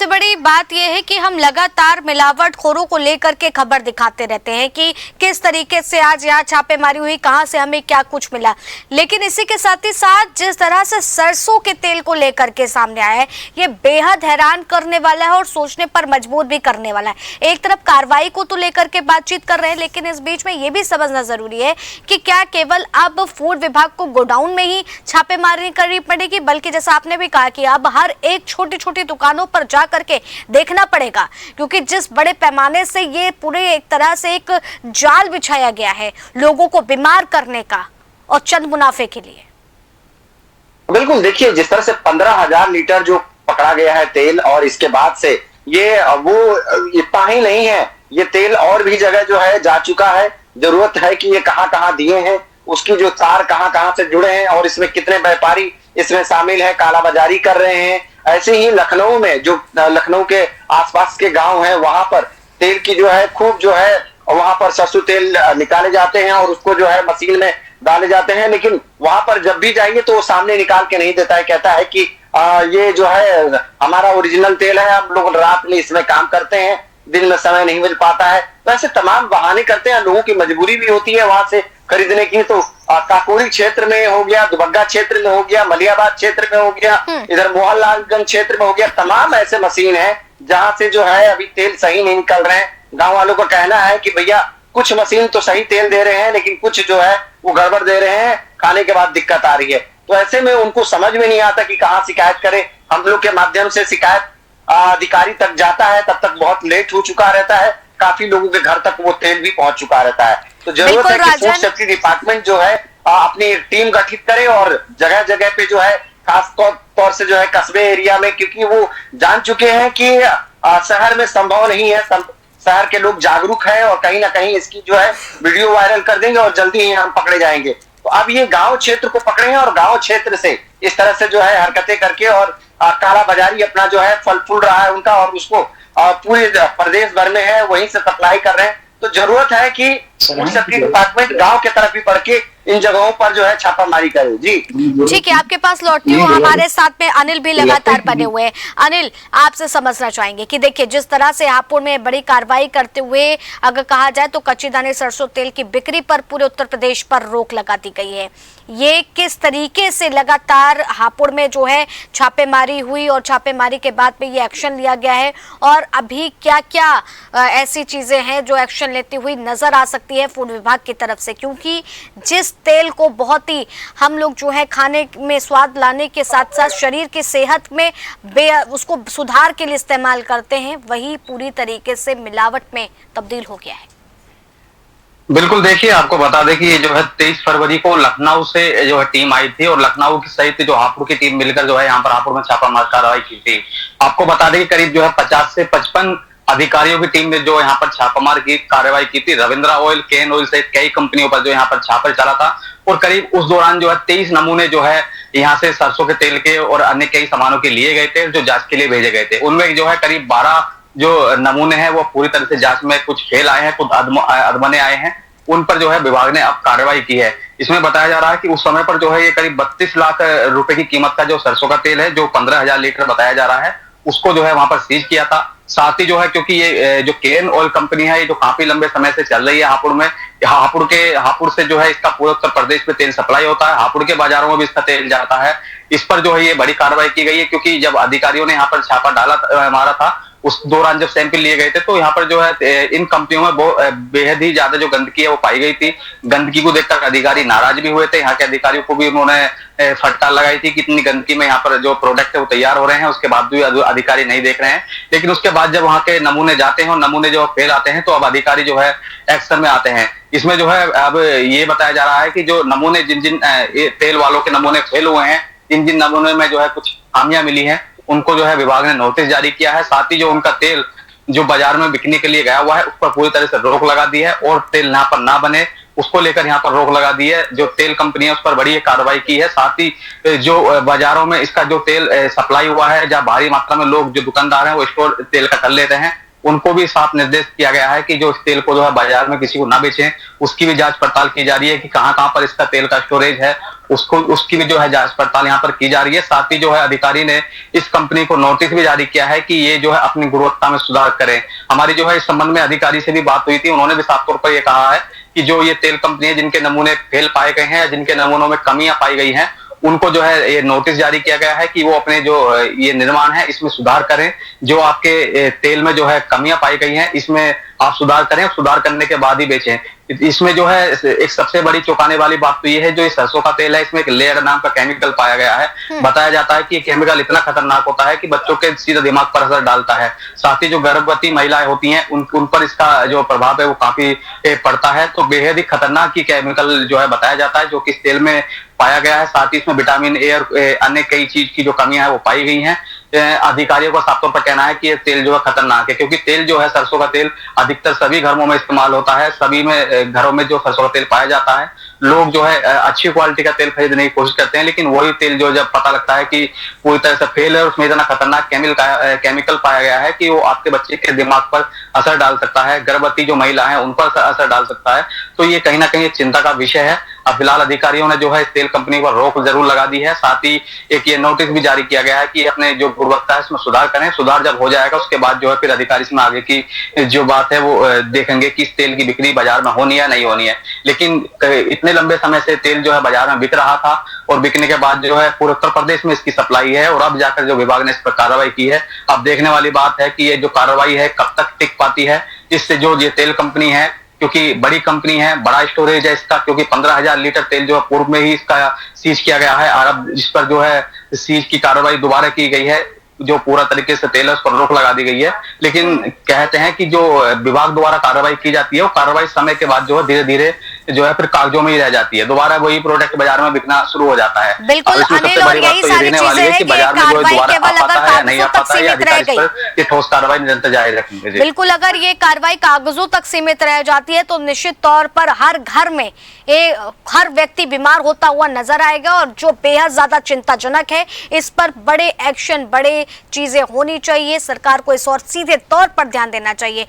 बड़ी बात यह है कि हम लगातार मिलावटखोरों को लेकर के खबर दिखाते रहते हैं कि किस तरीके से आज यहाँ छापेमारी हुई, कहां से हमें क्या कुछ मिला। लेकिन इसी के साथ ही साथ जिस तरह से सरसों के तेल को लेकर के सामने आया है, ये बेहद हैरान करने वाला है और सोचने पर मजबूर भी करने वाला है। एक तरफ कार्रवाई को तो लेकर के बातचीत कर रहे हैं, लेकिन इस बीच में ये भी समझना जरूरी है कि क्या केवल अब फूड विभाग को गोडाउन में ही छापेमारी करनी पड़ेगी, बल्कि जैसा आपने भी कहा कि अब हर एक छोटी छोटी दुकानों पर जा करके देखना पड़ेगा, क्योंकि जिस बड़े पैमाने से ये पूरे एक तरह से एक जाल बिछाया गया है लोगों को बीमार करने का और चंद मुनाफे के लिए। बिल्कुल, देखिए जिस तरह से 15,000 लीटर जो पकड़ा गया है तेल, और इसके बाद से ये वो इतना ही नहीं है, ये तेल और भी जगह जो है जा चुका है। जरूरत है कि ये कहां कहां दिए हैं, उसकी जो तार कहां कहां से जुड़े हैं और इसमें कितने व्यापारी इसमें शामिल है, कालाबाजारी कर रहे हैं। ऐसे ही लखनऊ में जो लखनऊ के आसपास के गांव हैं, वहां पर तेल की जो है खूब जो है वहां पर सरसों तेल निकाले जाते हैं और उसको जो है मशीन में डाले जाते हैं। लेकिन वहां पर जब भी जाइए तो वो सामने निकाल के नहीं देता है, कहता है कि ये जो है हमारा ओरिजिनल तेल है, हम लोग रात में इसमें काम करते हैं, दिन में समय नहीं मिल पाता है। तो ऐसे तमाम बहाने करते हैं, लोगों की मजबूरी भी होती है वहां से खरीदने की। तो काकोरी क्षेत्र में हो गया, दुबग्गा क्षेत्र में हो गया, मलियाबाद क्षेत्र में हो गया, इधर मोहनलालगंज क्षेत्र में हो गया, तमाम ऐसे मशीन है जहां से जो है अभी तेल सही नहीं निकल रहे हैं। गांव वालों का कहना है कि भैया कुछ मशीन तो सही तेल दे रहे हैं, लेकिन कुछ जो है वो गड़बड़ दे रहे हैं, खाने के बाद दिक्कत आ रही है। तो ऐसे में उनको समझ में नहीं आता कि कहाँ शिकायत करें। हम लोग के माध्यम से शिकायत अधिकारी तक जाता है, तब तक बहुत लेट हो चुका रहता है, काफी लोगों के घर तक वो तेल भी पहुंच चुका रहता है। तो जरूरत है कि फूड सेफ्टी डिपार्टमेंट जो है अपनी टीम गठित करे और जगह जगह पे जो है खास तौर से जो है कस्बे एरिया में, क्योंकि वो जान चुके हैं कि शहर में संभव नहीं है, शहर के लोग जागरूक हैं और कहीं ना कहीं इसकी जो है वीडियो वायरल कर देंगे और जल्दी ही हम पकड़े जाएंगे। तो अब ये गांव क्षेत्र को पकड़े हैं और गांव क्षेत्र से इस तरह से जो है हरकतें करके और काला बाजारी अपना जो है फल फूल रहा है उनका, और उसको पूरे प्रदेश भर में है वहीं से सप्लाई कर रहे हैं। तो जरूरत है कि फूड सेफ्टी डिपार्टमेंट गांव के तरफ भी बढ़ के इन जगहों पर जो है छापामारी करे। जी ठीक है, आपके पास लौटती हूँ। हमारे साथ में अनिल भी लगातार बने हुए हैं। अनिल, आपसे समझना चाहेंगे कि देखिए जिस तरह से हापुड़ में बड़ी कार्रवाई करते हुए अगर कहा जाए तो कच्चे दाने सरसों तेल की बिक्री पर पूरे उत्तर प्रदेश पर रोक लगा दी गई है। ये किस तरीके से लगातार हापुड़ में जो है छापेमारी हुई और छापेमारी के बाद में ये एक्शन लिया गया है, और अभी क्या क्या ऐसी चीजें हैं जो एक्शन लेती हुई नजर आ सकती है फूड विभाग की तरफ से, क्योंकि जिस तेल को बहुत ही हम लोग जो है खाने में स्वाद लाने के साथ साथ शरीर की सेहत में उसको सुधार के लिए इस्तेमाल करते हैं, वही पूरी तरीके से मिलावट में तब्दील हो गया है। बिल्कुल, देखिए आपको बता दें कि ये जो है 23 फरवरी को लखनऊ से जो है टीम आई थी और लखनऊ की सहित जो हापुड़ की टीम मिलकर जो है यहाँ पर हापुड़ में छापामार कार्रवाई की थी। आपको बता दें कि करीब जो है 50 से 55 अधिकारियों की टीम ने जो यहाँ पर छापामार की कार्रवाई की थी। रविंद्रा ऑयल, केन ऑयल सहित कई कंपनियों पर जो यहाँ पर छापा चला था और करीब उस दौरान जो है 23 नमूने जो है यहाँ से सरसों के तेल के और अन्य कई सामानों के लिए गए थे जो जांच के लिए भेजे गए थे। उनमें जो है करीब 12 जो नमूने हैं वो पूरी तरह से जांच में कुछ फेल आए हैं, कुछ अधमने आए हैं। उन पर जो है विभाग ने अब कार्रवाई की है। इसमें बताया जा रहा है कि उस समय पर जो है ये करीब 32 लाख रुपए की कीमत का जो सरसों का तेल है जो 15,000 लीटर बताया जा रहा है, उसको जो है वहां पर सीज किया था। साथ ही जो है क्योंकि ये जो केन ऑयल कंपनी है ये जो काफी लंबे समय से चल रही है हापुड़ में, हापुड़ से जो है इसका पूरे उत्तर प्रदेश में तेल सप्लाई होता है, हापुड़ के बाजारों में भी इसका तेल जाता है। इस पर जो है ये बड़ी कार्रवाई की गई है, क्योंकि जब अधिकारियों ने यहाँ पर छापा डाला मारा था उस दौरान जब सैंपल लिए गए थे तो यहाँ पर जो है इन कंपनियों में बेहद ही ज्यादा जो गंदगी है वो पाई गई थी। गंदगी को देखकर अधिकारी नाराज भी हुए थे। यहाँ के अधिकारियों को भी उन्होंने फटकार लगाई थी कि इतनी गंदगी में यहाँ पर जो प्रोडक्ट है वो तैयार हो रहे हैं, उसके बाद भी अधिकारी नहीं देख रहे हैं। लेकिन उसके बाद जब वहाँ के नमूने जाते हैं और नमूने जो फेल आते हैं तो अब अधिकारी जो है एक्शन में आते हैं। इसमें जो है अब ये बताया जा रहा है कि जो नमूने जिन तेल वालों के नमूने फेल हुए हैं, जिन नमूने में जो है कुछ खामियां मिली हैं, उनको जो है विभाग ने नोटिस जारी किया है। साथ ही जो उनका तेल जो बाजार में बिकने के लिए गया हुआ है उस पर पूरी तरह से रोक लगा दी है और तेल यहाँ पर ना बने उसको लेकर यहाँ पर रोक लगा दी है। जो तेल कंपनी है उस पर बड़ी कार्रवाई की है। साथ ही जो बाजारों में इसका जो तेल सप्लाई हुआ है, जहाँ भारी मात्रा में लोग जो दुकानदार हैं वो स्टोर तेल का कर लेते हैं, उनको भी साफ निर्देश किया गया है कि जो इस तेल को जो है बाजार में किसी को ना बेचें। उसकी भी जांच पड़ताल की जा रही है कि कहां पर इसका तेल का स्टोरेज है उसकी भी जो है जांच पड़ताल यहाँ पर की जा रही है। साथ ही जो है अधिकारी ने इस कंपनी को नोटिस भी जारी किया है कि ये जो है अपनी गुणवत्ता में सुधार करें। हमारी जो है इस संबंध में अधिकारी से भी बात हुई थी, उन्होंने भी साफ तौर पर ये कहा है कि जो ये तेल कंपनी है जिनके नमूने फेल पाए गए हैं, जिनके नमूनों में कमियां पाई गई हैं, उनको जो है ये नोटिस जारी किया गया है कि वो अपने जो ये निर्माण है इसमें सुधार करें। जो आपके तेल में जो है कमियां पाई गई हैं इसमें आप सुधार करें, सुधार करने के बाद ही बेचें। इसमें जो है एक सबसे बड़ी चौंकाने वाली बात तो ये है, जो ये सरसों का तेल है इसमें एक लेड नाम का केमिकल पाया गया है। बताया जाता है कि ये केमिकल इतना खतरनाक होता है कि बच्चों के सीधे दिमाग पर असर डालता है। साथ ही जो गर्भवती महिलाएं होती हैं उन पर इसका जो प्रभाव है वो काफी पड़ता है। तो बेहद ही खतरनाक ये केमिकल जो है बताया जाता है, जो कि इस तेल में पाया गया है। साथ ही इसमें विटामिन ए और अन्य कई चीज की जो कमियां है वो पाई गई हैं। अधिकारियों का साफ तौर पर कहना है कि ये तेल जो है खतरनाक है, क्योंकि तेल जो है सरसों का तेल अधिकतर सभी घरों में इस्तेमाल होता है। सभी में घरों में जो सरसों का तेल पाया जाता है, लोग जो है अच्छी क्वालिटी का तेल खरीदने की कोशिश करते हैं, लेकिन वही तेल जो जब पता लगता है कि पूरी तरह से फेल है, उसमें इतना खतरनाक केमिकल पाया गया है कि वो आपके बच्चे के दिमाग पर असर डाल सकता है, गर्भवती जो महिला है उन पर असर डाल सकता है। तो ये कहीं ना कहीं चिंता का विषय है। अब फिलहाल अधिकारियों ने जो है इस तेल कंपनी पर रोक जरूर लगा दी है। साथ ही एक ये नोटिस भी जारी किया गया है कि अपने जो गुणवत्ता है इसमें सुधार करें। सुधार जब हो जाएगा उसके बाद जो है फिर अधिकारी इसमें आगे की जो बात है वो देखेंगे कि इस तेल की बिक्री बाजार में होनी है नहीं होनी है। लेकिन इतने लंबे समय से तेल जो है बाजार में बिक रहा था और बिकने के बाद जो है पूरे उत्तर प्रदेश में इसकी सप्लाई है, और अब जाकर जो विभाग ने इस पर कार्रवाई की है। अब देखने वाली बात है कि ये जो कार्रवाई है कब तक टिक पाती है, जिससे जो ये तेल कंपनी है, क्योंकि बड़ी कंपनी है, बड़ा स्टोरेज है इसका, क्योंकि 15,000 लीटर तेल जो है पूर्व में ही इसका सीज किया गया है, और अब इस पर जो है सीज की कार्रवाई दोबारा की गई है। जो पूरा तरीके से तेल है उस पर रोक लगा दी गई है। लेकिन कहते हैं कि जो विभाग द्वारा कार्रवाई की जाती है वो कार्रवाई समय के बाद जो है धीरे धीरे जो है फिर कागजों में ही रह जाती है, दोबारा वही प्रोडक्ट बाजार में बिकना शुरू हो जाता है। बिल्कुल अनिल, और यही सारी चीजें हैं कि कार्रवाई केवल अगर कागजों तक सीमित रह गई, ठोस कार्रवाई निरंतर जारी रखेंगे। बिल्कुल, अगर ये कार्रवाई कागजों तक सीमित रह जाती है तो निश्चित तौर पर हर घर में हर व्यक्ति बीमार होता हुआ नजर आएगा, और जो बेहद ज्यादा चिंताजनक है। इस पर बड़े एक्शन, बड़े चीजें होनी चाहिए। सरकार को इस और सीधे तौर पर ध्यान देना चाहिए।